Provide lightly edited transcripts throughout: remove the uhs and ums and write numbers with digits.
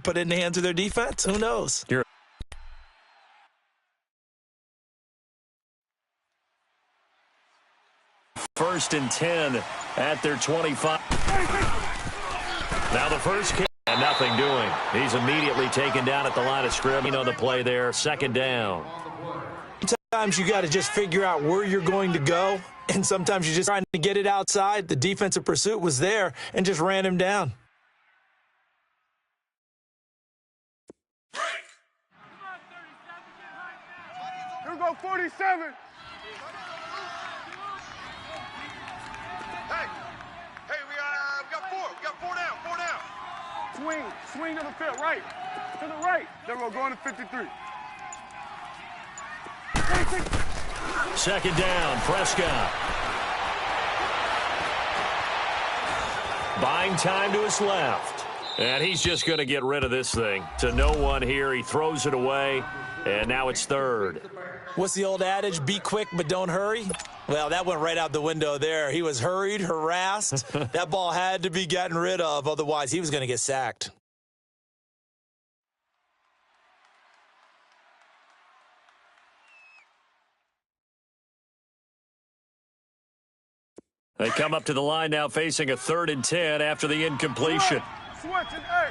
put it in the hands of their defense? Who knows? First and 10 at their 25. Now the first kick, and nothing doing. He's immediately taken down at the line of scrimmage. You know the play there, second down. Sometimes you got to just figure out where you're going to go, and sometimes you're just trying to get it outside. The defensive pursuit was there and just ran him down. Here we go, 47. Hey, we got four. We got four down. Swing to the field, right. To the right. Then we're going to 53. Second down, Prescott. Buying time to his left. And he's just going to get rid of this thing. To no one here. He throws it away, and now it's third. What's the old adage? Be quick, but don't hurry. Well, that went right out the window there. He was hurried, harassed. That ball had to be gotten rid of. Otherwise, he was going to get sacked. They come up to the line now facing a 3rd and 10 after the incompletion. Switch and 8.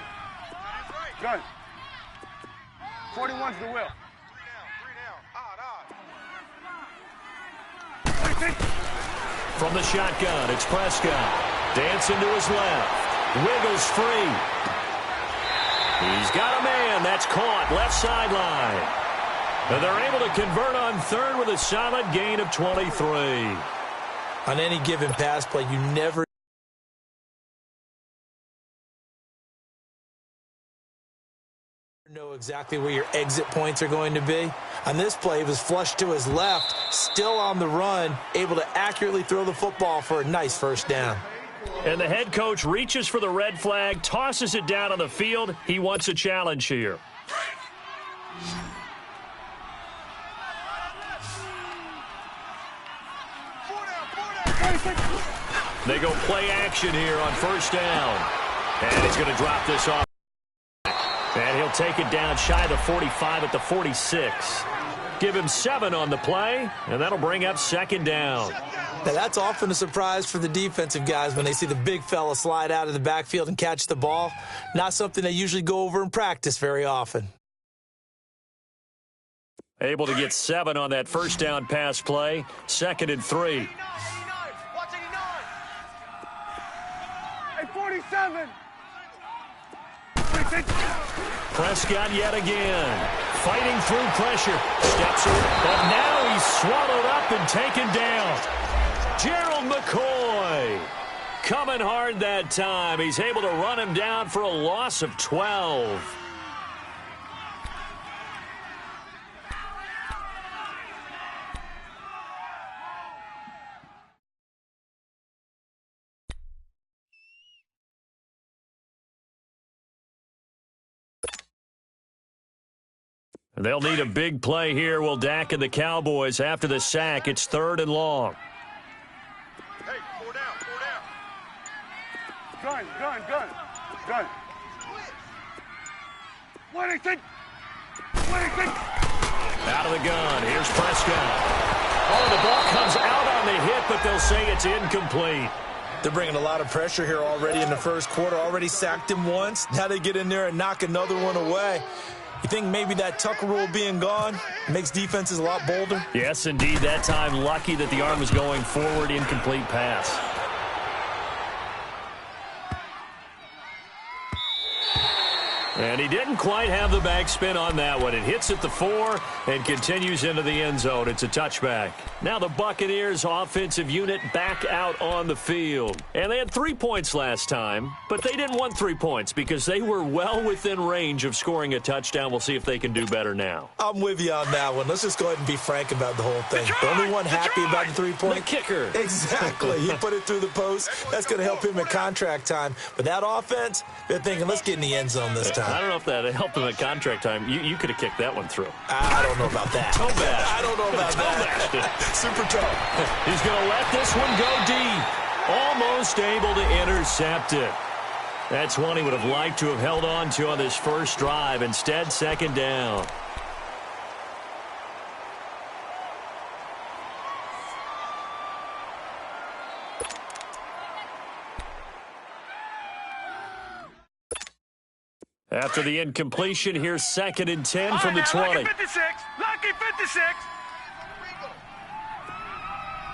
Good. 41's the will. 3 down. From the shotgun, it's Prescott. Dancing to his left. Wiggles free. He's got a man. That's caught. Left sideline. And they're able to convert on 3rd with a solid gain of 23. On any given pass play, you never know exactly where your exit points are going to be. On this play, he was flushed to his left, still on the run, able to accurately throw the football for a nice first down. And the head coach reaches for the red flag, tosses it down on the field. He wants a challenge here. They go play action here on first down. And he's going to drop this off. And he'll take it down shy of the 45 at the 46. Give him 7 on the play, and that'll bring up second down. Now, that's often a surprise for the defensive guys when they see the big fella slide out of the backfield and catch the ball. Not something they usually go over in practice very often. Able to get 7 on that first down pass play. 2nd and 3. 47. Prescott yet again. Fighting through pressure. Steps in. But now he's swallowed up and taken down. Gerald McCoy coming hard that time. He's able to run him down for a loss of 12. They'll need a big play here. Will Dak and the Cowboys after the sack. It's 3rd and long. Hey, 4 down. Gun. What do you think? Out of the gun. Here's Prescott. Oh, the ball comes out on the hit, but they'll say it's incomplete. They're bringing a lot of pressure here already in the first quarter. Already sacked him once. Now they get in there and knock another one away. You think maybe that Tucker rule being gone makes defenses a lot bolder? Yes, indeed. That time, lucky that the arm was going forward, incomplete pass. And he didn't quite have the backspin on that one. It hits at the 4 and continues into the end zone. It's a touchback. Now the Buccaneers offensive unit back out on the field. And they had 3 points last time, but they didn't want 3 points because they were well within range of scoring a touchdown. We'll see if they can do better now. I'm with you on that one. Let's just go ahead and be frank about the whole thing. The only one happy about the 3-point. The kicker. Exactly. He put it through the post. That's going to help him at contract time. But that offense, they're thinking, let's get in the end zone this time. I don't know if that helped him at contract time. You could have kicked that one through. I don't know about that. Toe bash. I don't know about that. Super toe. He's going to let this one go deep. Almost able to intercept it. That's one he would have liked to have held on to on this first drive. Instead, second down. After the incompletion, here's 2nd and 10 from the 20. Lucky 56. Lucky 56.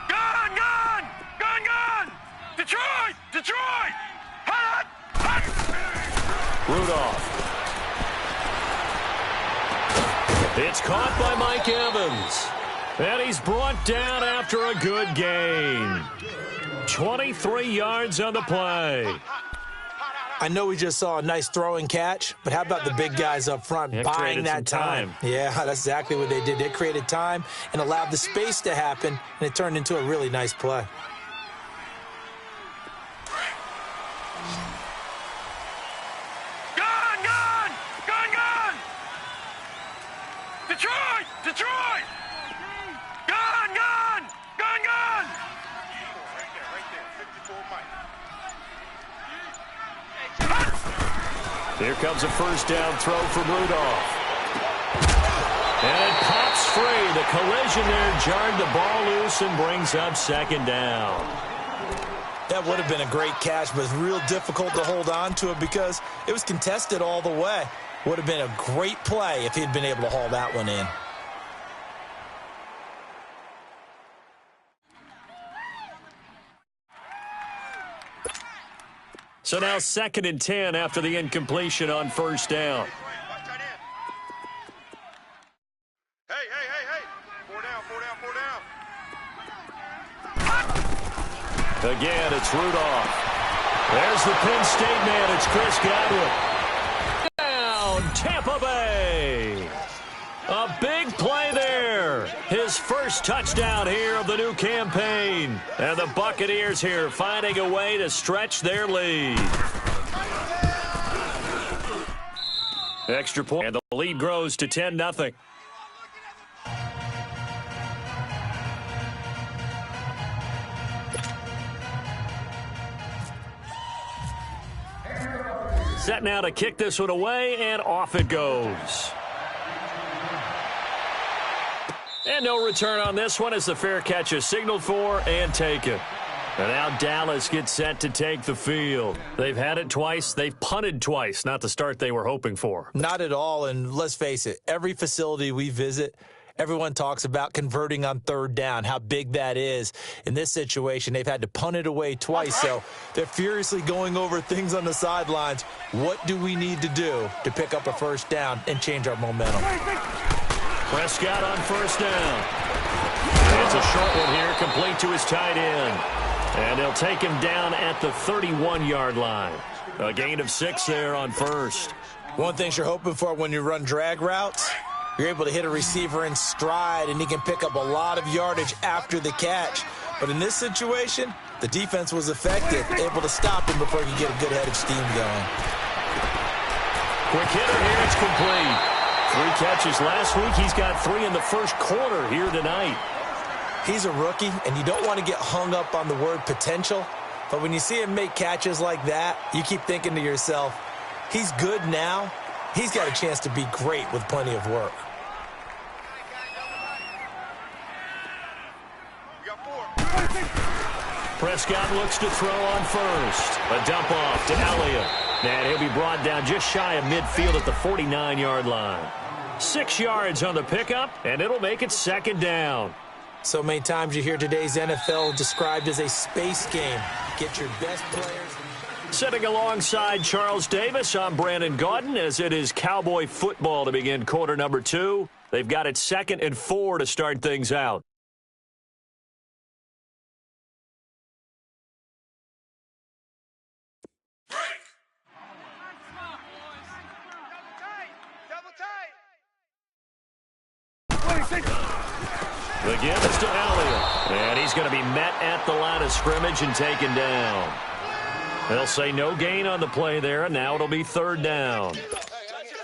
Gun, gun, gun, gun. Detroit, Detroit. Hot, hot. Rudolph. It's caught by Mike Evans. And he's brought down after a good gain. 23 yards on the play. I know we just saw a nice throwing catch, but how about the big guys up front buying that time? Yeah, that's exactly what they did. They created time and allowed the space to happen, and it turned into a really nice play. Gun, gun, gun, gun. Detroit, Detroit. Gun, gun, gun, gun. Right there, 54 Mike. Here comes a first down throw from Rudolph. And it pops free. The collision there jarred the ball loose and brings up second down. That would have been a great catch, but it's real difficult to hold on to it because it was contested all the way. Would have been a great play if he'd been able to haul that one in. So now 2nd and 10 after the incompletion on first down. Hey, hey, hey, hey. 4 down, 4 down, 4 down. Again, it's Rudolph. There's the Penn State man. It's Chris Godwin. Down, Tampa Bay. A big play there. His first touchdown here of the new campaign. And the Buccaneers here finding a way to stretch their lead. Extra point. And the lead grows to 10-0. Set now to kick this one away, and off it goes. And no return on this one as the fair catch is signaled for and taken. And now Dallas gets set to take the field. They've had it twice. They've punted twice. Not the start they were hoping for. Not at all, and let's face it, every facility we visit, everyone talks about converting on third down, how big that is. In this situation, they've had to punt it away twice, so they're furiously going over things on the sidelines. What do we need to do to pick up a first down and change our momentum? Prescott on first down. It's a short one here, complete to his tight end. And they'll take him down at the 31-yard line. A gain of 6 there on first. One thing you're hoping for when you run drag routes, you're able to hit a receiver in stride, and he can pick up a lot of yardage after the catch. But in this situation, the defense was effective, able to stop him before he could get a good head of steam going. Quick hitter here, it's complete. 3 catches last week. He's got 3 in the first quarter here tonight. He's a rookie, and you don't want to get hung up on the word potential. But when you see him make catches like that, you keep thinking to yourself, he's good now. He's got a chance to be great with plenty of work. Prescott looks to throw on first. A dump off to Elliott. And he'll be brought down just shy of midfield at the 49-yard line. 6 yards on the pickup, and it'll make it second down. So many times you hear today's NFL described as a space game. Get your best players. Sitting alongside Charles Davis, I'm Brandon Gaudin, as it is Cowboy football to begin quarter number 2. They've got it 2nd and 4 to start things out. Again, it's to Elliott. And he's going to be met at the line of scrimmage and taken down. They'll say no gain on the play there, and now it'll be third down.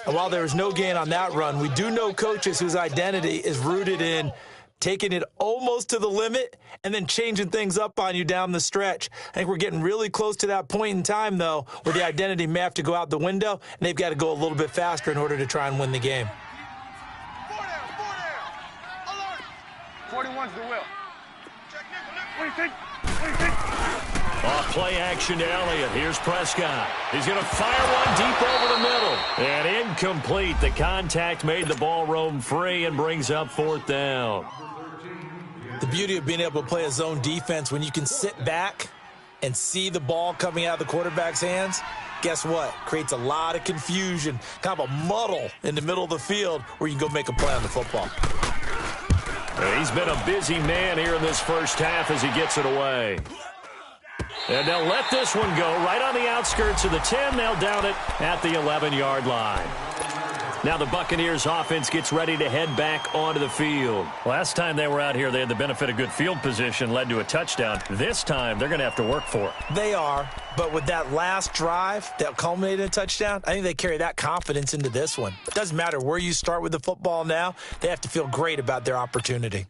And while there was no gain on that run, we do know coaches whose identity is rooted in taking it almost to the limit and then changing things up on you down the stretch. I think we're getting really close to that point in time, though, where the identity may have to go out the window, and they've got to go a little bit faster in order to try and win the game. 41's the will. What do you think? What do you think? Off play action to Elliott. Here's Prescott. He's going to fire one deep over the middle. And incomplete. The contact made the ball roam free and brings up 4th down. The beauty of being able to play a zone defense when you can sit back and see the ball coming out of the quarterback's hands, guess what? Creates a lot of confusion, kind of a muddle in the middle of the field where you can go make a play on the football. He's been a busy man here in this first half as he gets it away. And they'll let this one go right on the outskirts of the 10. They'll down it at the 11-yard line. Now the Buccaneers offense gets ready to head back onto the field. Last time they were out here, they had the benefit of good field position, led to a touchdown. This time, they're going to have to work for it. They are, but with that last drive that culminated in a touchdown, I think they carry that confidence into this one. It doesn't matter where you start with the football now. They have to feel great about their opportunity.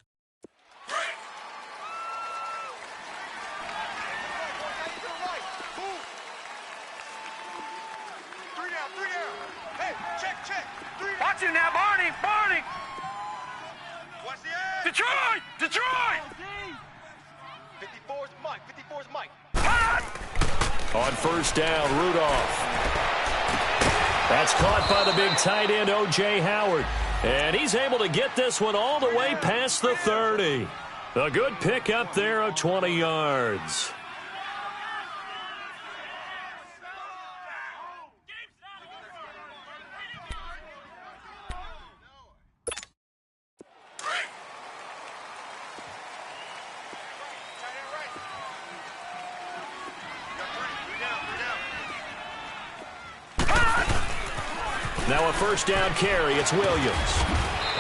Watch it now, Barney! Barney! Watch the edge! Detroit! Detroit! 54's Mike. 54's Mike. On first down, Rudolph. That's caught by the big tight end, O.J. Howard. And he's able to get this one all the way past the 30. A good pick up there of 20 yards. Now a first down carry. It's Williams.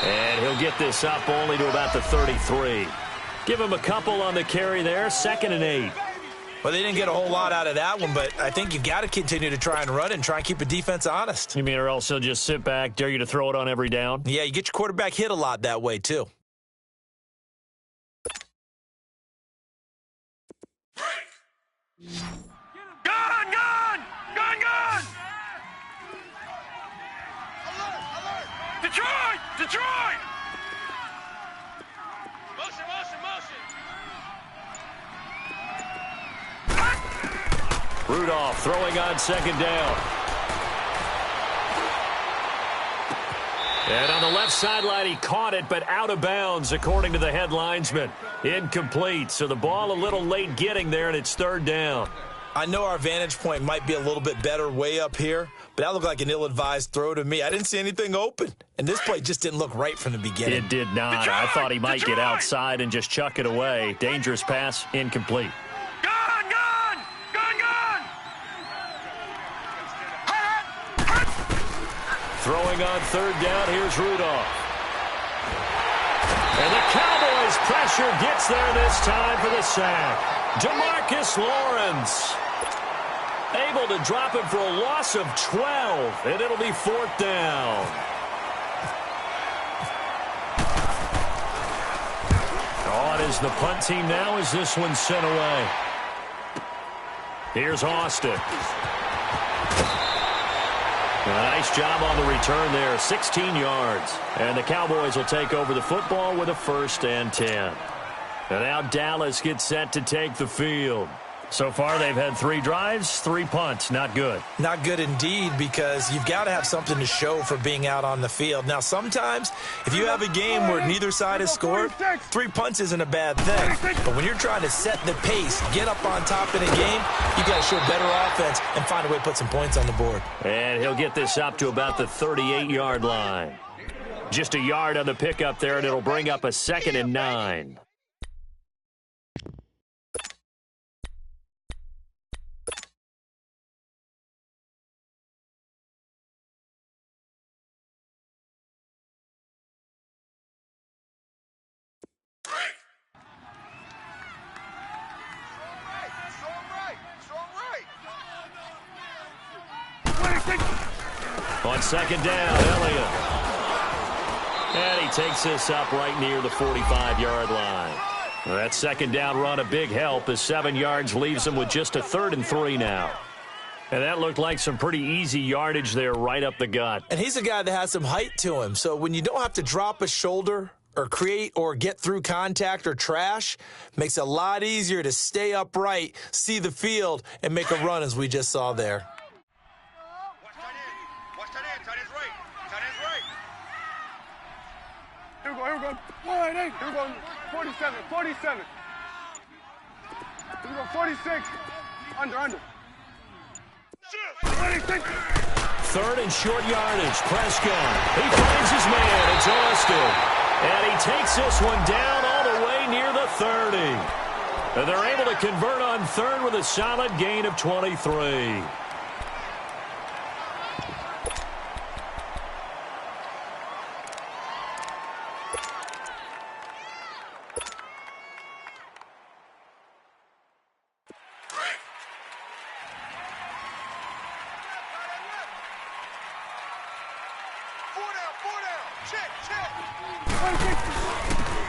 And he'll get this up only to about the 33. Give him a couple on the carry there. 2nd and 8. Well, they didn't get a whole lot out of that one, but I think you got to continue to try and run and try and keep the defense honest. You mean or else he'll just sit back, dare you to throw it on every down? Yeah, you get your quarterback hit a lot that way, too. Gun! Gun! Gun! Gun! Detroit! Detroit! Motion, motion, motion! Rudolph throwing on 2nd down. And on the left sideline, he caught it, but out of bounds, according to the head linesman. Incomplete, so the ball a little late getting there, and it's 3rd down. I know our vantage point might be a little bit better way up here, but that looked like an ill-advised throw to me. I didn't see anything open, and this play just didn't look right from the beginning. It did not. Detroit! I thought he might Detroit! get outside and just chuck it away. Dangerous pass, incomplete. Gun! Gun! Gun! Gun! Throwing on 3rd down, here's Rudolph. And the Cowboys pressure gets there this time for the sack. DeMarcus Lawrence able to drop it for a loss of 12, and it'll be 4th down. On is the punt team now as this one's sent away. Here's Austin. Nice job on the return there, 16 yards. And the Cowboys will take over the football with a 1st and 10. And now Dallas gets set to take the field. So far, they've had 3 drives, 3 punts. Not good. Not good indeed, because you've got to have something to show for being out on the field. Now, sometimes, if you have a game where neither side has scored, 3 punts isn't a bad thing. But when you're trying to set the pace, get up on top in a game, you got to show better offense and find a way to put some points on the board. And he'll get this up to about the 38-yard line. Just a yard on the pickup there, and it'll bring up a 2nd and 9. On 2nd down, Elliott. And he takes this up right near the 45-yard line. That second down run a big help as 7 yards leaves him with just a 3rd and 3 now. And that looked like some pretty easy yardage there right up the gut. And he's a guy that has some height to him. So when you don't have to drop a shoulder or create or get through contact or trash, makes it a lot easier to stay upright, see the field, and make a run as we just saw there. Watch tight end. Tight end's right. Tight end's right. Here we go. Here we go. 47. Here we go, 46. Under. 26. 3rd and short yardage. Prescott. He finds his man. It's Austin. And he takes this one down all the way near the 30. And they're able to convert on 3rd with a solid gain of 23.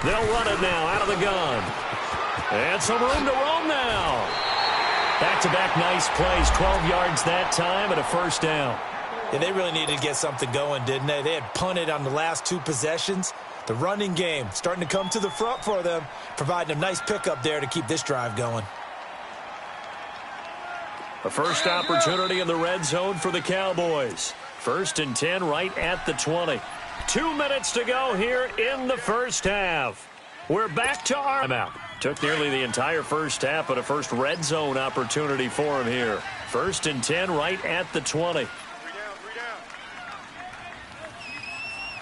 They'll run it now out of the gun. And some room to roam now. Back-to-back nice plays, 12 yards that time and a 1st down. Yeah, they really needed to get something going, didn't they? They had punted on the last 2 possessions. The running game starting to come to the front for them, providing a nice pickup there to keep this drive going. A first opportunity in the red zone for the Cowboys. 1st and 10 right at the 20. 2 minutes to go here in the first half. We're back to our timeout. Took nearly the entire first half, but a first red zone opportunity for him here. 1st and 10 right at the 20. 3 down.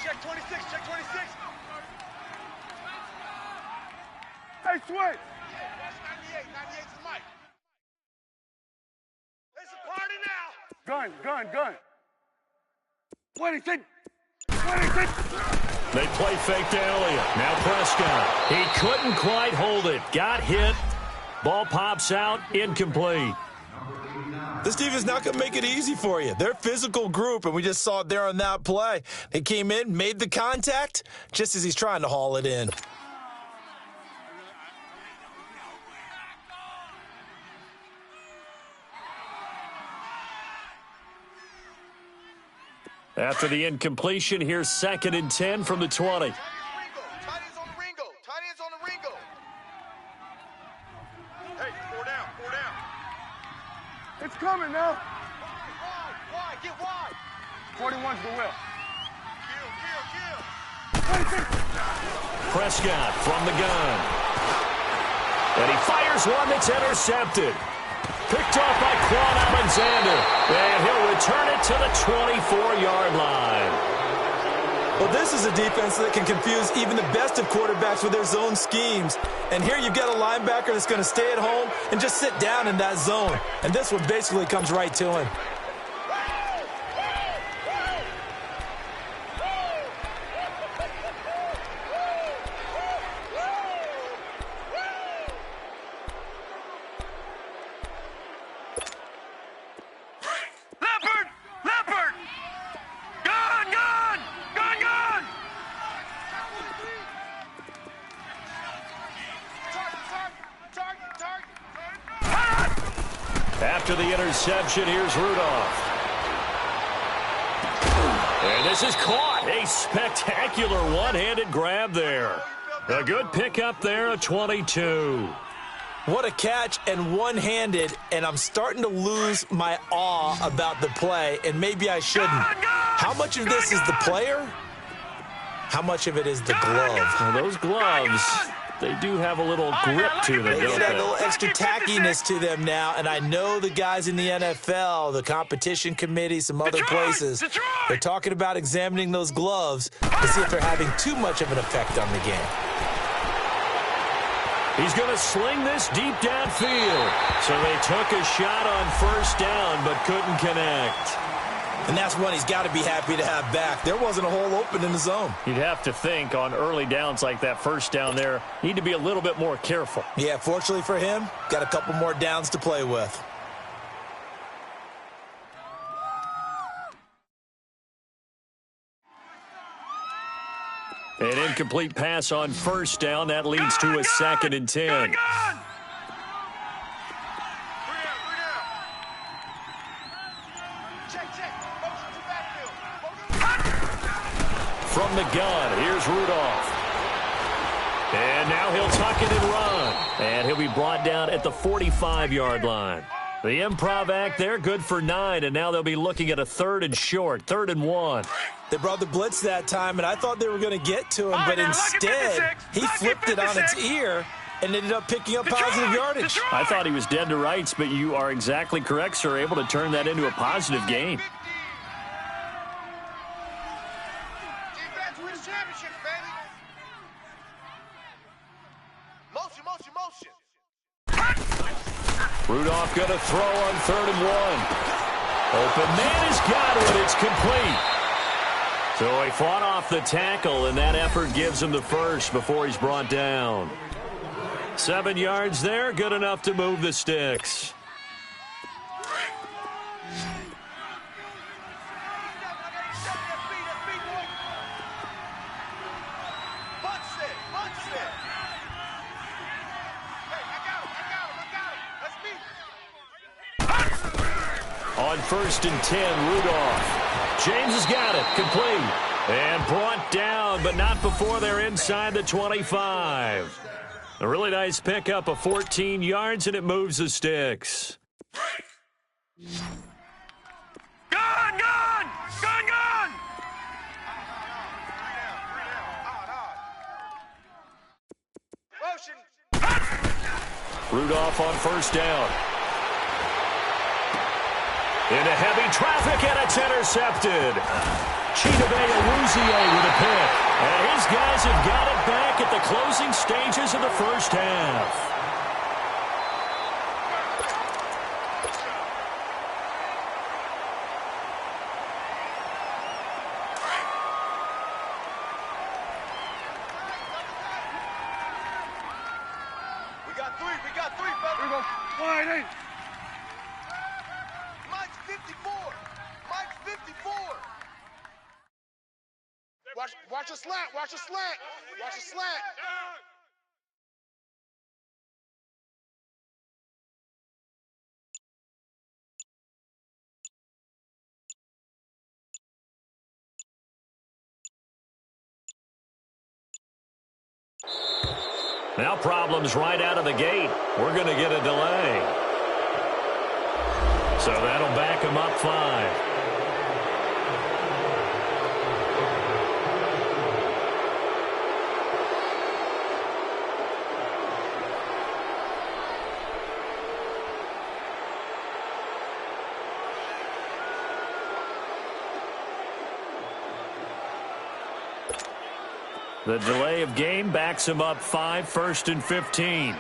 Check 26. Hey, switch. Watch 98. 98's the mic. It's a party now. Gun. 26. They play fake to Elliott. Now Prescott. He couldn't quite hold it. Got hit. Ball pops out. Incomplete. This defense is not going to make it easy for you. They're a physical group, and we just saw it there on that play. They came in, made the contact, just as he's trying to haul it in. After the incompletion, here's 2nd and 10 from the 20. Tight end's on the Ringo. Hey, 4 down. It's coming now. Wide. Get wide. 41's the will. Kill. Prescott from the gun. And he fires one that's intercepted. Picked off by Quan Alexander. And he'll return it to the 24-yard line. Well, this is a defense that can confuse even the best of quarterbacks with their zone schemes. And here you've got a linebacker that's going to stay at home and just sit down in that zone. And this one basically comes right to him. After the interception, here's Rudolph. And this is caught. A spectacular one-handed grab there. A good pickup there at 22. What a catch and one-handed, and I'm starting to lose my awe about the play, and maybe I shouldn't. How much of this is the player? How much of it is the glove? Well, those gloves, they do have a little grip to them, They don't get a they? little extra tackiness to them now, and I know the guys in the NFL, the competition committee, some other places, they're talking about examining those gloves to see if they're having too much of an effect on the game. He's going to sling this deep downfield. So they took a shot on first down but couldn't connect. And that's one he's got to be happy to have back. There wasn't a hole open in the zone. You'd have to think on early downs like that first down there, need to be a little bit more careful. Yeah, fortunately for him, got a couple more downs to play with. An incomplete pass on first down. That leads to a 2nd and 10. From the gun, here's Rudolph. And now he'll tuck it and run. And he'll be brought down at the 45-yard line. The improv act there, good for 9, and now they'll be looking at a 3rd and short, 3rd and 1. They brought the blitz that time, and I thought they were going to get to him, but instead he flipped it on its ear and ended up picking up positive yardage. I thought he was dead to rights, but you are exactly correct, sir, able to turn that into a positive gain. Defense wins championships, baby. Motion, motion, motion. Rudolph going to throw on 3rd and 1. Open man has got it. It's complete. So he fought off the tackle, and that effort gives him the first before he's brought down. 7 yards there, good enough to move the sticks. On 1st and 10, Rudolph. James has got it, complete. And brought down, but not before they're inside the 25. A really nice pickup of 14 yards, and it moves the sticks. Gun, gun! Gun, gun! Motion. Rudolph on 1st down. Into heavy traffic, and it's intercepted. Chidobe Awuzie with a pick. And his guys have got it back at the closing stages of the first half. We got three, brother. Here we go. Wide eight. Mike's 54. Mike's 54. Watch a slant. Watch a slant. Watch a slant. Now problems right out of the gate. We're going to get a delay. So that'll back him up 5. The delay of game backs him up 5, 1st and 15.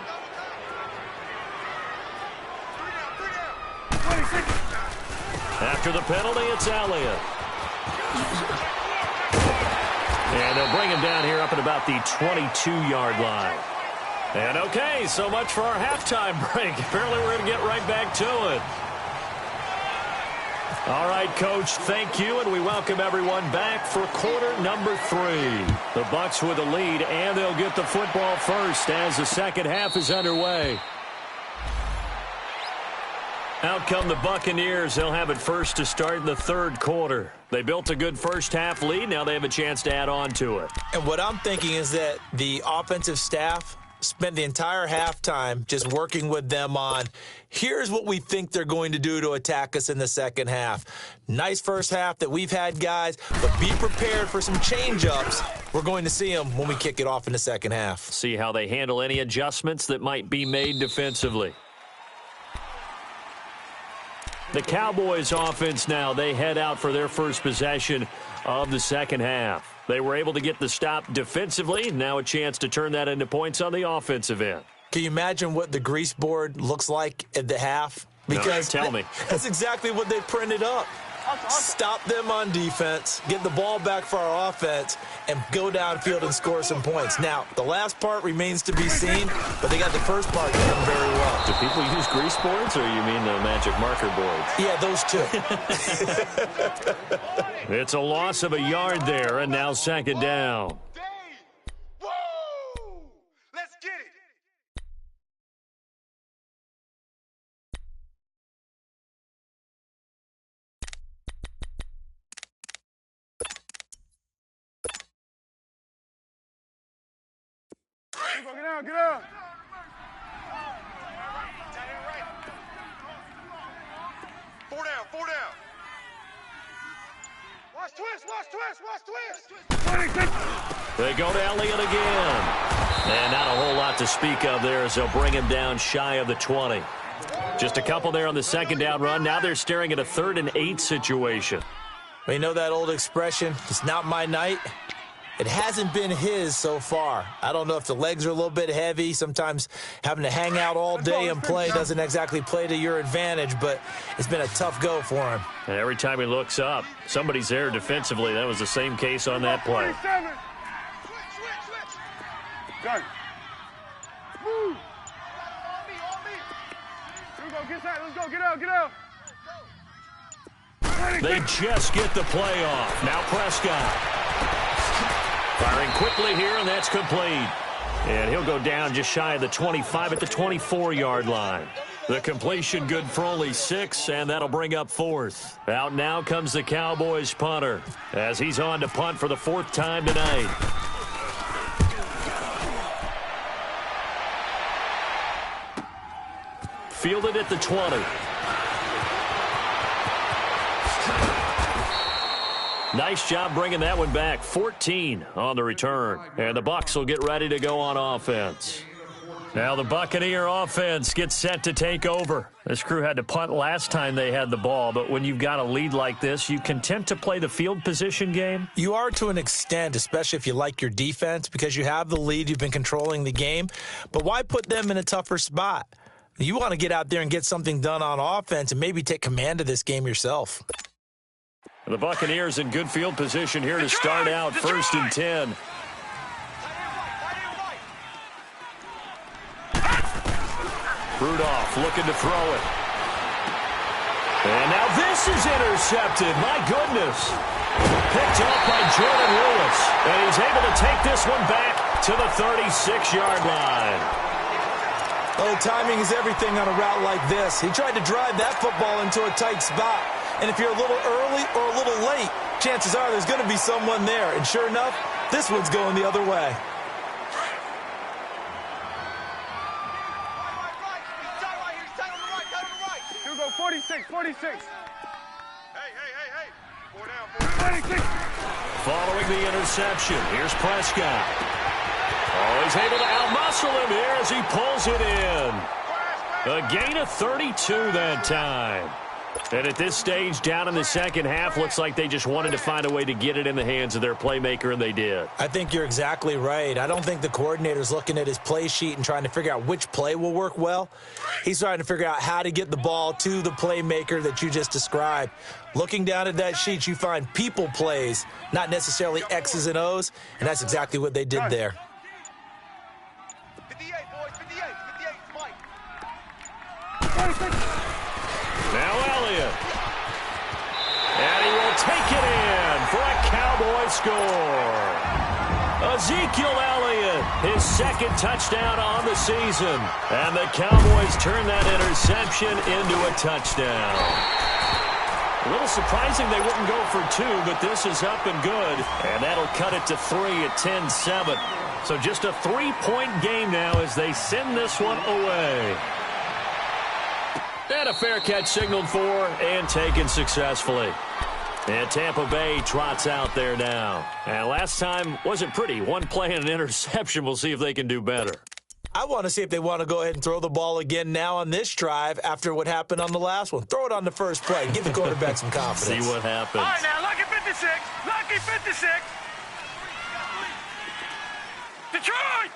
After the penalty, it's Elliott. And they'll bring him down here up at about the 22-yard line. And okay, so much for our halftime break. Apparently we're going to get right back to it. All right, Coach, thank you, and we welcome everyone back for quarter number 3. The Bucks with the lead, and they'll get the football first as the second half is underway. Out come the Buccaneers. They'll have it first to start in the 3rd quarter. They built a good first half lead. Now they have a chance to add on to it. And what I'm thinking is that the offensive staff spent the entire halftime just working with them on, here's what we think they're going to do to attack us in the second half. Nice first half that we've had, guys, but be prepared for some change-ups. We're going to see them when we kick it off in the second half. See how they handle any adjustments that might be made defensively. The Cowboys offense now, they head out for their first possession of the second half. They were able to get the stop defensively. Now a chance to turn that into points on the offensive end. Can you imagine what the grease board looks like at the half? Because no, tell me. That's exactly what they printed up. Stop them on defense, get the ball back for our offense, and go downfield and score some points. Now, the last part remains to be seen, but they got the first part done very well. Do people use grease boards, or you mean the magic marker boards? Yeah, those two. It's a loss of a yard there, and now second down. Get out, get out. Four down. Watch twist. They go to Elliott again. And not a whole lot to speak of there as they'll bring him down shy of the 20. Just a couple there on the second down run. Now they're staring at a 3rd and 8 situation. Well, you know that old expression, it's not my night? It hasn't been his so far. I don't know if the legs are a little bit heavy. Sometimes having to hang out all day and play doesn't exactly play to your advantage, but it's been a tough go for him. And every time he looks up, somebody's there defensively. That was the same case on that play. Done. Move. Here we go, get inside. Let's go, get out. They just get the play off. Now Prescott. Firing quickly here, and that's complete. And he'll go down just shy of the 25 at the 24-yard line. The completion good for only 6, and that'll bring up 4th. Out now comes the Cowboys punter as he's on to punt for the 4th time tonight. Fielded at the 20. Nice job bringing that one back. 14 on the return. And the Bucs will get ready to go on offense. Now the Buccaneer offense gets set to take over. This crew had to punt last time they had the ball, but when you've got a lead like this, you content to play the field position game? You are to an extent, especially if you like your defense, because you have the lead, you've been controlling the game. But why put them in a tougher spot? You want to get out there and get something done on offense and maybe take command of this game yourself. The Buccaneers in good field position here to start out 1st and 10. Rudolph looking to throw it. And now this is intercepted. My goodness. Picked up by Jordan Lewis. And he's able to take this one back to the 36-yard line. Well, timing is everything on a route like this. He tried to drive that football into a tight spot. And if you're a little early or a little late, chances are there's going to be someone there. And sure enough, this one's going the other way. Here we go, 46. Hey. 4 down. 46. Following the interception, here's Prescott. Oh, he's able to outmuscle him here as he pulls it in. A gain of 32 that time. And at this stage, down in the second half, looks like they just wanted to find a way to get it in the hands of their playmaker, and they did. I think you're exactly right. I don't think the coordinator's looking at his play sheet and trying to figure out which play will work well. He's trying to figure out how to get the ball to the playmaker that you just described. Looking down at that sheet, you find people plays, not necessarily X's and O's, and that's exactly what they did there. 58, boys, 58, Mike. Now Elliott. And he will take it in for a Cowboy score. Ezekiel Elliott, his 2nd touchdown on the season. And the Cowboys turn that interception into a touchdown. A little surprising they wouldn't go for 2, but this is up and good. And that'll cut it to 3 at 10-7. So just a 3-point game now as they send this one away. And a fair catch signaled for and taken successfully. And Tampa Bay trots out there now. And last time wasn't pretty. 1 play and an interception. We'll see if they can do better. I want to see if they want to go ahead and throw the ball again now on this drive after what happened on the last one. Throw it on the first play. Give the quarterback some confidence. See what happens. All right, now, lucky 56. Lucky 56. Detroit!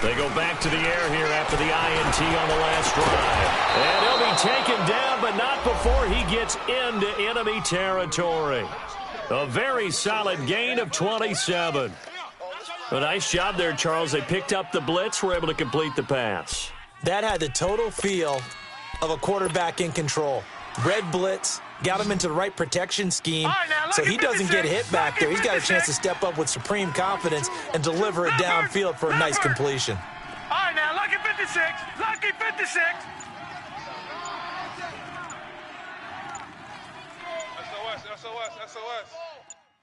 They go back to the air here after the INT on the last drive. And he'll be taken down, but not before he gets into enemy territory. A very solid gain of 27. A nice job there, Charles. They picked up the blitz, were able to complete the pass. That had the total feel of a quarterback in control. Red blitz, got him into the right protection scheme, so he doesn't get hit back there. He's got a chance to step up with supreme confidence and deliver it downfield for a nice completion. All right, now, lucky 56. Lucky 56. SOS.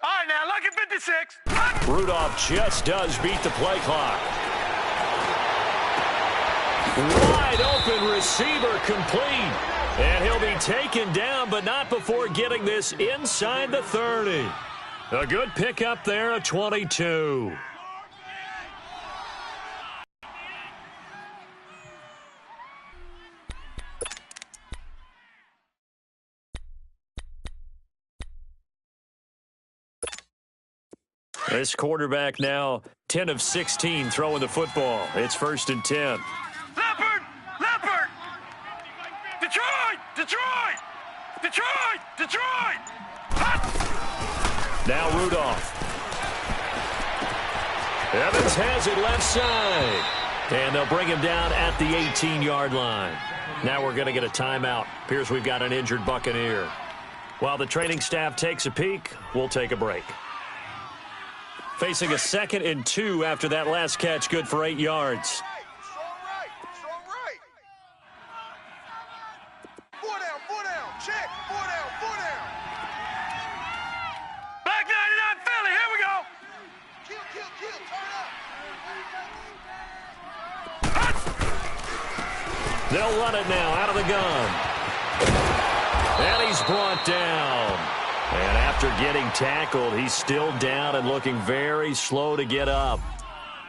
All right, now, lucky 56. Rudolph just does beat the play clock. Wide open receiver complete. And he'll be taken down, but not before getting this inside the 30. A good pickup there of 22. This quarterback now 10 of 16 throwing the football. It's 1st and 10. Leopard! Leopard! Detroit! Detroit! Detroit! Detroit! Hot! Now Rudolph. Evans has it left side. And they'll bring him down at the 18-yard line. Now we're going to get a timeout. Appears we've got an injured Buccaneer. While the training staff takes a peek, we'll take a break. Facing a 2nd and 2 after that last catch, good for 8 yards. Strong right. Strong right. 4 down, 4 down. Check. 4 down, 4 down. Back 99 Philly. Here we go. Kill, kill, kill. Turn up. They'll run it now out of the gun. And he's brought down. And after getting tackled, he's still down and looking very slow to get up.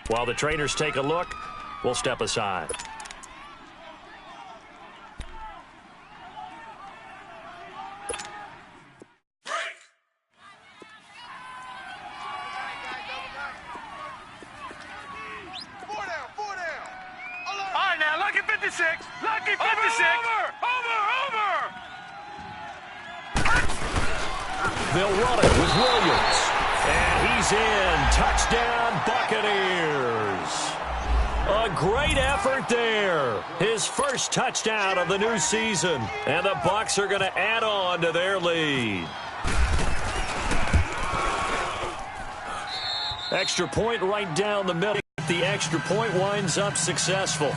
While the trainers take a look, we'll step aside. Break. Four down, 4 down. All right, now, lucky 56. Lucky 56. Over. They'll run it with Williams. And he's in. Touchdown, Buccaneers. A great effort there. His first touchdown of the new season. And the Bucs are going to add on to their lead. Extra point right down the middle. The extra point winds up successful.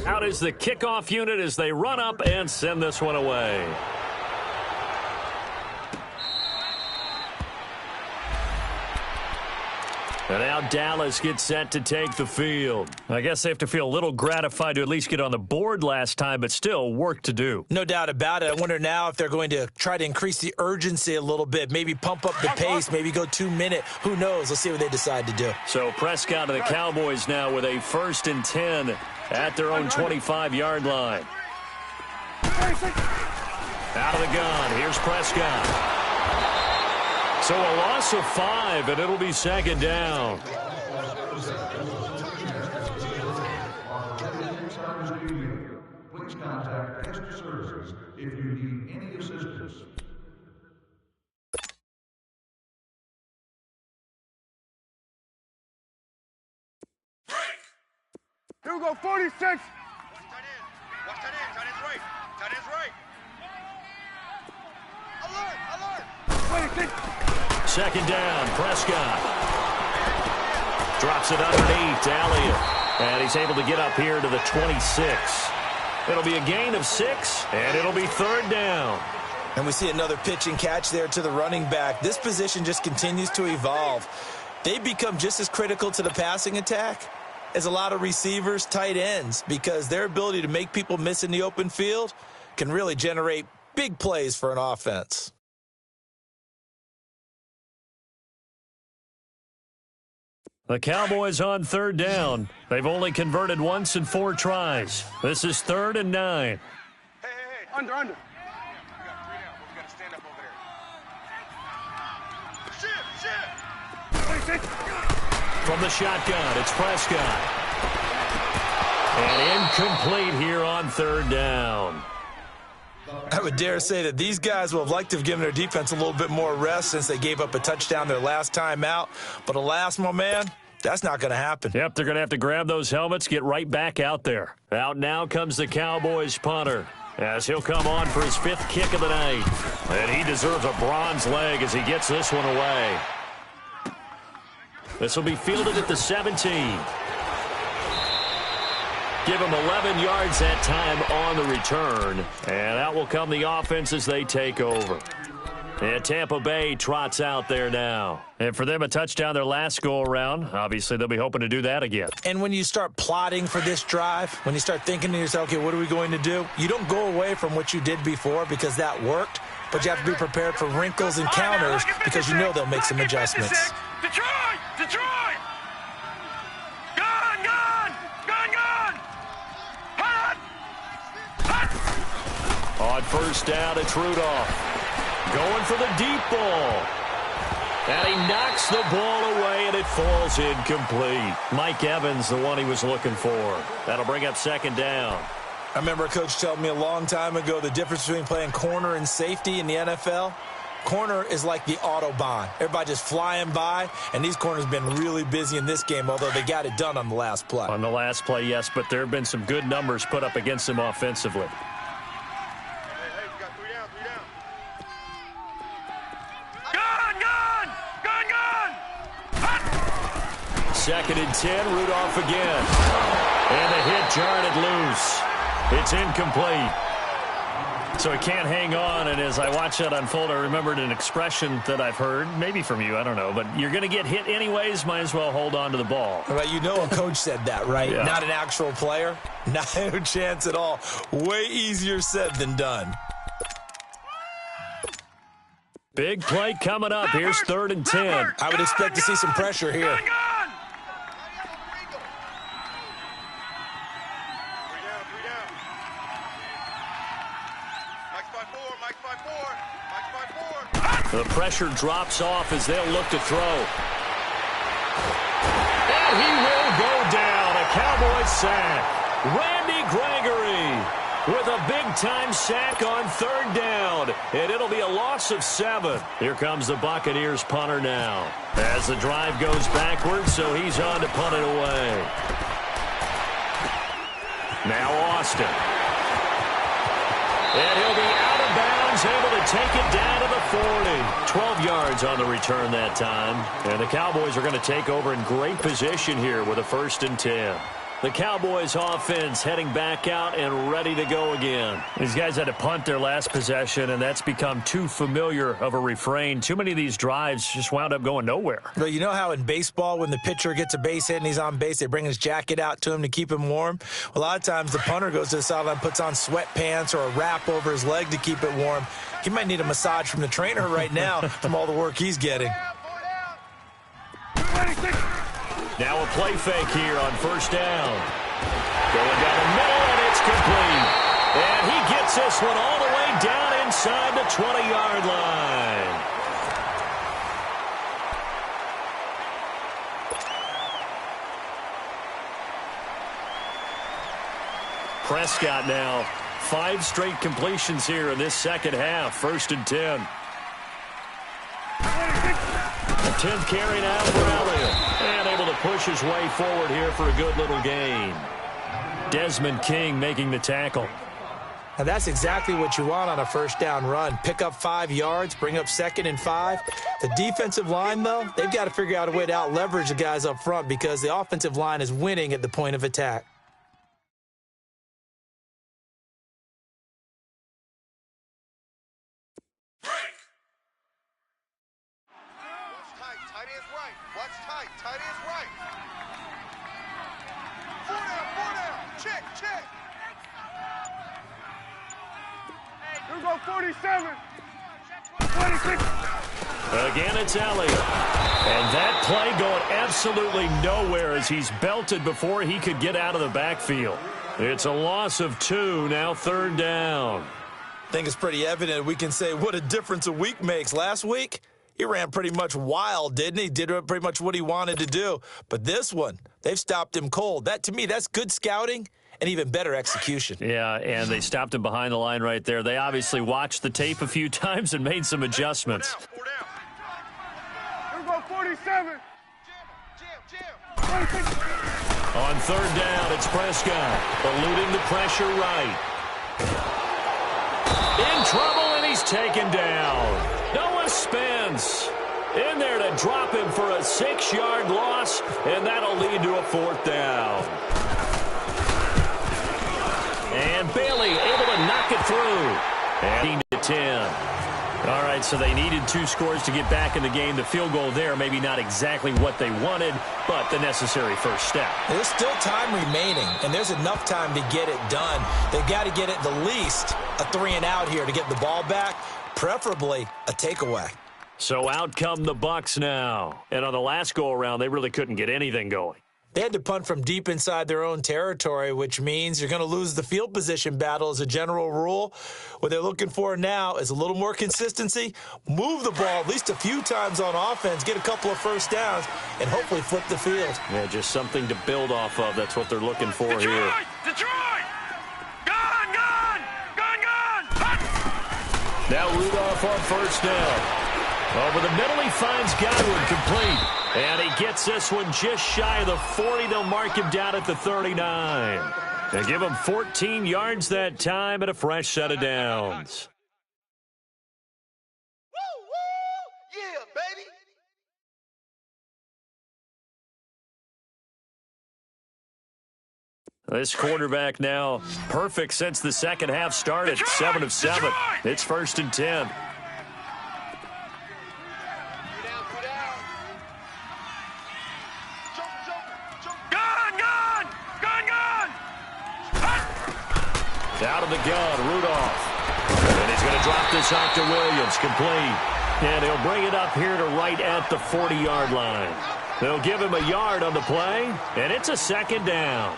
Out is the kickoff unit as they run up and send this one away. And now Dallas gets set to take the field. I guess they have to feel a little gratified to at least get on the board last time, but still work to do. No doubt about it. I wonder now if they're going to try to increase the urgency a little bit, maybe pump up the pace, maybe go 2-minute. Who knows? Let's see what they decide to do. So Prescott and the Cowboys now with a 1st and 10 at their own 25-yard line. Out of the gun. Here's Prescott. So a loss of 5, and it'll be 2nd down. Please contact Extra Services if you need any assistance. Break. Here we go, 46. Watch that in. Tight end's right. Tight end's right. Alert. 26. 2nd down, Prescott. Drops it underneath to Elliott. And he's able to get up here to the 26. It'll be a gain of 6, and it'll be 3rd down. And we see another pitch and catch there to the running back. This position just continues to evolve. They become just as critical to the passing attack as a lot of receivers, tight ends, because their ability to make people miss in the open field can really generate big plays for an offense. The Cowboys on 3rd down. They've only converted once in 4 tries. This is 3rd and 9. Hey. Under. We got 3 down. We got to stand up over there. Shift. From the shotgun, it's Prescott. And incomplete here on 3rd down. I would dare say that these guys will have liked to have given their defense a little bit more rest since they gave up a touchdown their last time out. But alas, my man, that's not going to happen. Yep, they're going to have to grab those helmets, get right back out there. Out now comes the Cowboys punter as he'll come on for his 5th kick of the night. And he deserves a bronze leg as he gets this one away. This will be fielded at the 17. Give him 11 yards that time on the return. And out will come the offense as they take over. And Tampa Bay trots out there now. And for them, a touchdown their last go-around. Obviously, they'll be hoping to do that again. And when you start plotting for this drive, when you start thinking to yourself, okay, what are we going to do? You don't go away from what you did before because that worked, but you have to be prepared for wrinkles and counters because you know they'll make some adjustments. Detroit! Detroit! Gone! Gone! Gone! Gone! Hot! Hot! On first down, it's Rudolph. Going for the deep ball. And he knocks the ball away, and it falls incomplete. Mike Evans, the one he was looking for. That'll bring up second down. I remember a coach telling me a long time ago the difference between playing corner and safety in the NFL. Corner is like the Autobahn. Everybody just flying by, and these corners have been really busy in this game, although they got it done on the last play. On the last play, yes, but there have been some good numbers put up against them offensively. Second and 10, Rudolph again. And the hit jarred it loose. It's incomplete. So he can't hang on, and as I watch that unfold, I remembered an expression that I've heard, maybe from you, I don't know, but you're going to get hit anyways, might as well hold on to the ball. Well, you know a coach said that, right? Yeah. Not an actual player. Not a chance at all. Way easier said than done. Big play coming up. Here's third and 10. I would expect to see some pressure here. The pressure drops off as they'll look to throw. And he will go down. A Cowboys sack. Randy Gregory with a big-time sack on third down. And it'll be a loss of 7. Here comes the Buccaneers punter now. As the drive goes backwards, so he's on to punt it away. Now Austin. And he'll be out of bounds, able to take it down to the 40. 12 yards on the return that time. And the Cowboys are going to take over in great position here with a first and 10. The Cowboys offense heading back out and ready to go again. These guys had to punt their last possession, and that's become too familiar of a refrain. Too many of these drives just wound up going nowhere. Well, you know how in baseball when the pitcher gets a base hit and he's on base, they bring his jacket out to him to keep him warm? Well, a lot of times the punter goes to the sideline, puts on sweatpants or a wrap over his leg to keep it warm. He might need a massage from the trainer right now from all the work he's getting. Now a play fake here on first down. Going down the middle, and it's complete. And he gets this one all the way down inside the 20-yard line. Prescott now. 5 straight completions here in this second half. First and 10. 10th carry now for Elliott. And able to push his way forward here for a good little gain. Desmond King making the tackle. Now that's exactly what you want on a first down run. Pick up 5 yards, bring up second and 5. The defensive line, though, they've got to figure out a way to out-leverage the guys up front because the offensive line is winning at the point of attack. Here go 47. 26. Again, it's Elliott. And that play going absolutely nowhere as he's belted before he could get out of the backfield. It's a loss of 2, now third down. I think it's pretty evident we can say what a difference a week makes. Last week, he ran pretty much wild, didn't he? Did pretty much what he wanted to do. But this one, they've stopped him cold. That, to me, that's good scouting and even better execution. Yeah, and they stopped him behind the line right there. They obviously watched the tape a few times and made some adjustments. 4 down. Here go 47. On third down, it's Prescott, eluding the pressure right. In trouble, and he's taken down. Noah Spence in there to drop him for a 6-yard loss, and that'll lead to a 4th down. And Bailey able to knock it through. And 10. All right, so they needed 2 scores to get back in the game. The field goal there, maybe not exactly what they wanted, but the necessary first step. There's still time remaining, and there's enough time to get it done. They've got to get it the least a 3-and-out here to get the ball back, preferably a takeaway. So out come the Bucs now. And on the last go-around, they really couldn't get anything going. They had to punt from deep inside their own territory, which means you're going to lose the field position battle as a general rule. What they're looking for now is a little more consistency, move the ball at least a few times on offense, get a couple of first downs, and hopefully flip the field. Yeah, just something to build off of. That's what they're looking for here. Detroit! Gone! Now Rudolph on first down. Over the middle, he finds Godwin complete. And he gets this one just shy of the 40. They'll mark him down at the 39. And give him 14 yards that time and a fresh set of downs. Woo, woo! Yeah, baby! This quarterback now perfect since the second half started. 7 of 7. It's 1st and 10. Out of the gun, Rudolph. And he's going to drop this off to Williams, complete. And he'll bring it up here to right at the 40-yard line. They'll give him a yard on the play, and it's a 2nd down.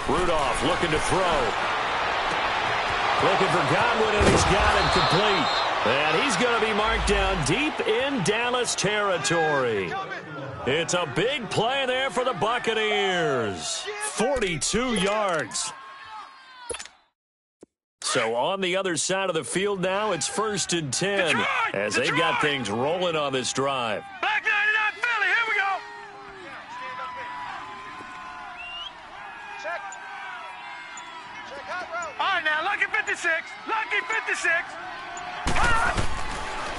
Rudolph looking to throw. Looking for Godwin, and he's got him complete. And he's going to be marked down deep in Dallas territory. It's a big play there for the Buccaneers. 42 yards. So on the other side of the field now, it's 1st and 10 as they've got things rolling on this drive. Back 99 Philly, here we go! Check. Check hot route. All right, now, lucky 56. Lucky 56.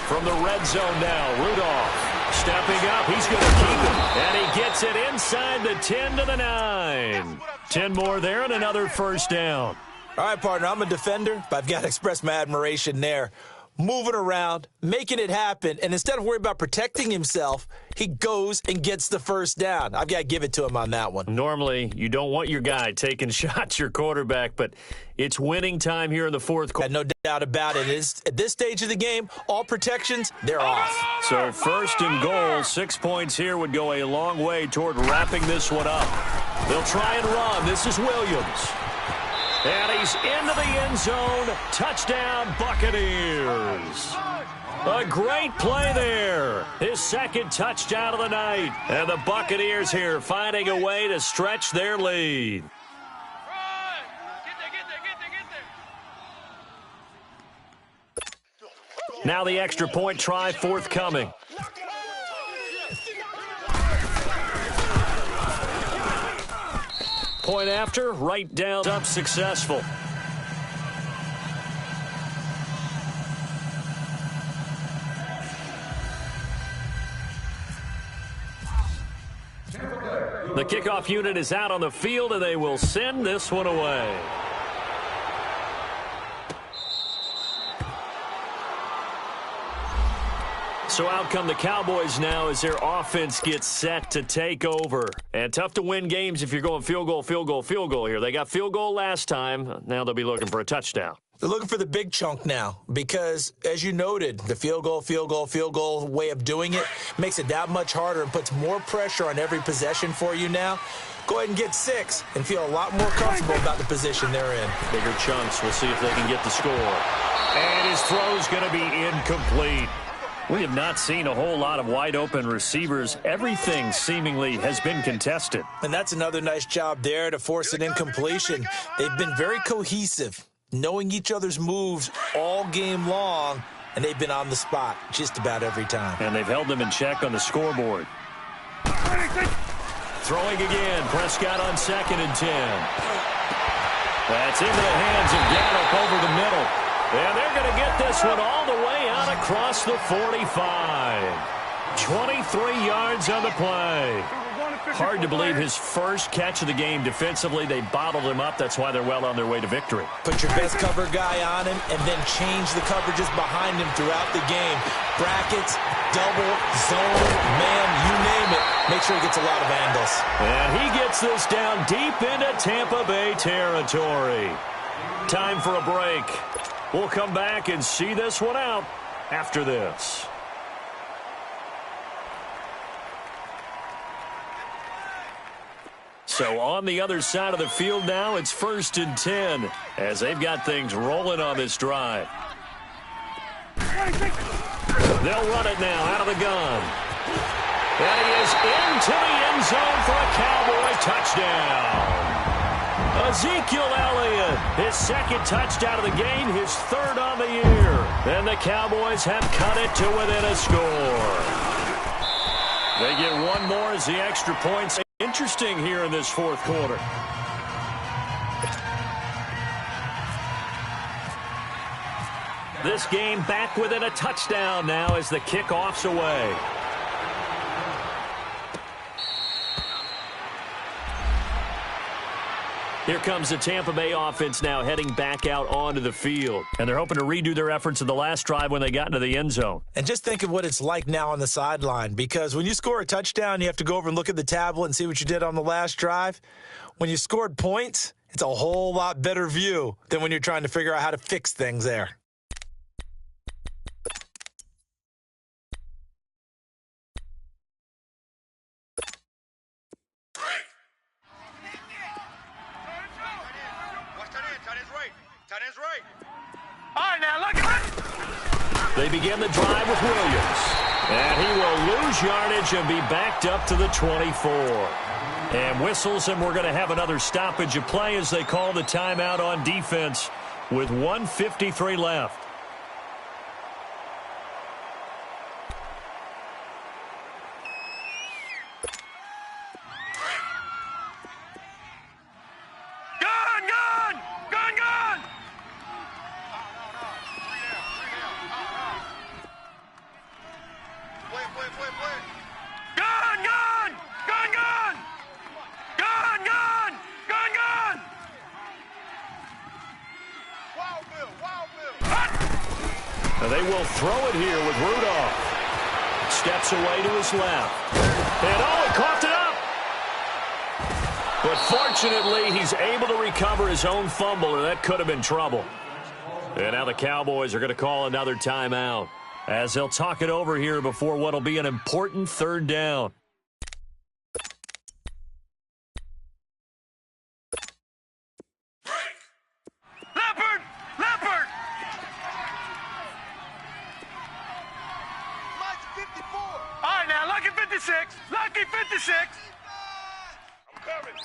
From the red zone now, Rudolph stepping up. He's going to keep it. And he gets it inside the 10 to the 9. 10 more there and another 1st down. All right, partner, I'm a defender, but I've got to express my admiration there. Moving around, making it happen, and instead of worrying about protecting himself, he goes and gets the 1st down. I've got to give it to him on that one. Normally, you don't want your guy taking shots, your quarterback, but it's winning time here in the 4th quarter. No doubt about it. At this stage of the game, all protections, they're off. So 1st and goal, 6 points here would go a long way toward wrapping this one up. They'll try and run. This is Williams. And he's into the end zone. Touchdown, Buccaneers. A great play there. His 2nd touchdown of the night. And the Buccaneers here finding a way to stretch their lead. Now the extra point try forthcoming. Point after, right down, up successful. The kickoff unit is out on the field, and they will send this one away. So out come the Cowboys now as their offense gets set to take over. And tough to win games if you're going field goal, field goal, field goal here. They got field goal last time. Now they'll be looking for a touchdown. They're looking for the big chunk now because, as you noted, the field goal way of doing it makes it that much harder and puts more pressure on every possession for you now. Go ahead and get 6 and feel a lot more comfortable about the position they're in. Bigger chunks. We'll see if they can get the score. And his throw's going to be incomplete. We have not seen a whole lot of wide-open receivers. Everything seemingly has been contested. And that's another nice job there to force an incompletion. They've been very cohesive, knowing each other's moves all game long, and they've been on the spot just about every time. And they've held them in check on the scoreboard. Throwing again. Prescott on 2nd and 10. That's into the hands of Gallup over the middle. And they're going to get this one all the way out across the 45. 23 yards on the play. Hard to believe his first catch of the game defensively. They bottled him up. That's why they're well on their way to victory. Put your best cover guy on him and then change the coverages behind him throughout the game. Brackets, double, zone, man, you name it. Make sure he gets a lot of angles. And he gets this down deep into Tampa Bay territory. Time for a break. We'll come back and see this one out after this. So on the other side of the field now, it's 1st and 10 as they've got things rolling on this drive. They'll run it now out of the gun. And he is into the end zone for a Cowboy touchdown. Ezekiel Elliott, his 2nd touchdown of the game, his 3rd on the year. And the Cowboys have cut it to within a score. They get one more as the extra points. Interesting here in this 4th quarter. This game back within a touchdown now as the kickoff's away. Here comes the Tampa Bay offense now heading back out onto the field. And they're hoping to redo their efforts in the last drive when they got into the end zone. And just think of what it's like now on the sideline, because when you score a touchdown, you have to go over and look at the tablet and see what you did on the last drive. When you scored points, it's a whole lot better view than when you're trying to figure out how to fix things there. They begin the drive with Williams. And he will lose yardage and be backed up to the 24. And whistles, and we're going to have another stoppage of play as they call the timeout on defense with 1:53 left. They will throw it here with Rudolph. Steps away to his left. And he coughed it up. But fortunately, he's able to recover his own fumble, or that could have been trouble. And now the Cowboys are going to call another timeout as they'll talk it over here before what will be an important 3rd down. Lucky 56. I'm coming.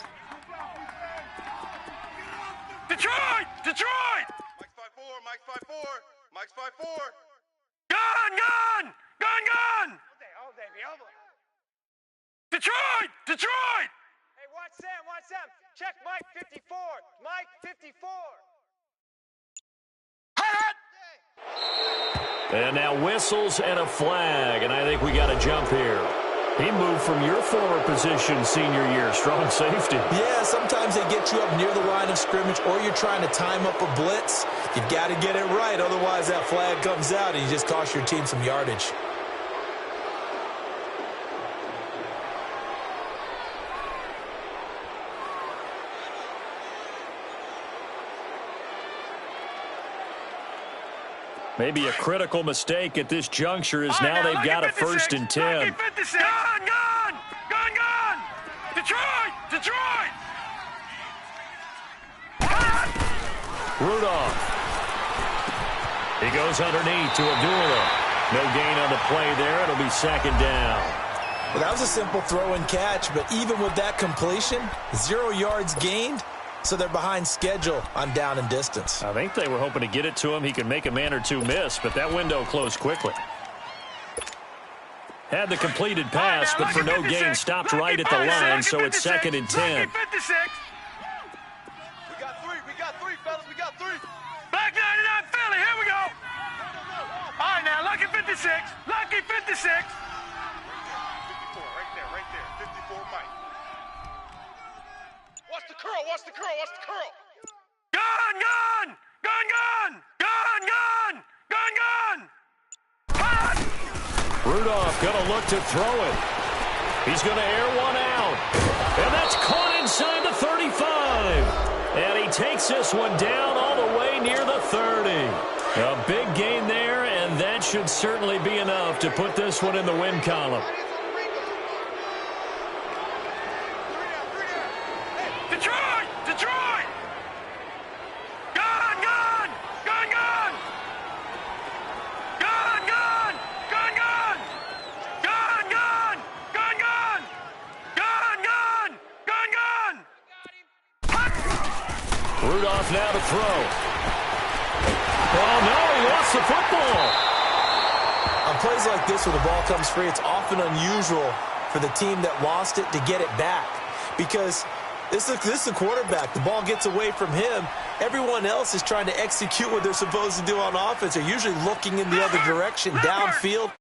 Detroit! Detroit! Mike's 5-4. Mike's 5-4. Mike's 5-4. Gun! Gun! Gun! Gun! All day, Detroit! Detroit! Hey, watch Sam. Watch Sam. Check Mike 54. Mike 54. And now whistles and a flag, and I think we got a jump here. He moved from your former position senior year, strong safety. Yeah, sometimes they get you up near the line of scrimmage, or you're trying to time up a blitz. You've got to get it right, otherwise that flag comes out and you just cost your team some yardage. Maybe a critical mistake at this juncture is now they've got a 1st and 10. Gun! Gun! Gun! Gun! Detroit! Detroit! Rudolph. He goes underneath to Abdullah. No gain on the play there. It'll be second down. Well, that was a simple throw and catch, but even with that completion, 0 yards gained, so they're behind schedule on down and distance. I think they were hoping to get it to him. He could make a man or two miss, but that window closed quickly. Had the completed pass, but for no gain, stopped right at the line, so it's 2nd and 10. We got three, fellas, we got three. Black 99 Philly, here we go. All right, now, lucky 56. Lucky 56. 54, right there, 54 Mike. Watch the curl, watch the curl, watch the curl. Gun, gun, gun, gun, gun, gun, gun, gun. Hot. Rudolph going to look to throw it. He's going to air one out. And that's caught inside the 35. And he takes this one down all the way near the 30. A big gain there, and that should certainly be enough to put this one in the win column. Detroit! Detroit! Gun, gun! Gun, gun! Gun, gun! Gun, gun! Gun, gun! Gun, gun! Gun, gun! Gun, gun! Rudolph now to throw. Oh, no, he lost the football. On plays like this where the ball comes free, it's often unusual for the team that lost it to get it back because this is the quarterback. The ball gets away from him. Everyone else is trying to execute what they're supposed to do on offense. They're usually looking in the other direction, downfield.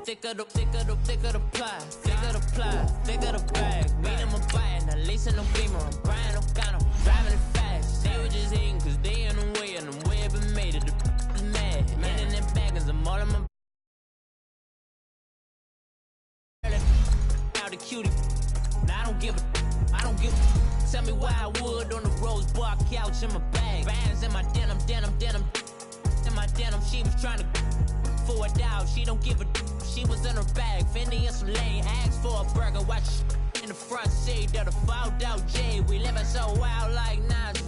thicker the pie, thicker the ply, thicker the bag. Meet them a buying, at least in the beamer. I'm buying no kind of driving it fast. They were just hating cause they in the way and the way I've been made it. The is mad. Internet baggers, I'm all in my out the cutie. Now I don't give a. Tell me why I would on the rose bar couch in my bag. Bands in my denim. In my denim, she was trying to for it out. She don't give a. She was in her bag. Fendi and some lane. Asked for a burger. Watch in the front seat of the fouled out J. We living so wild like Nas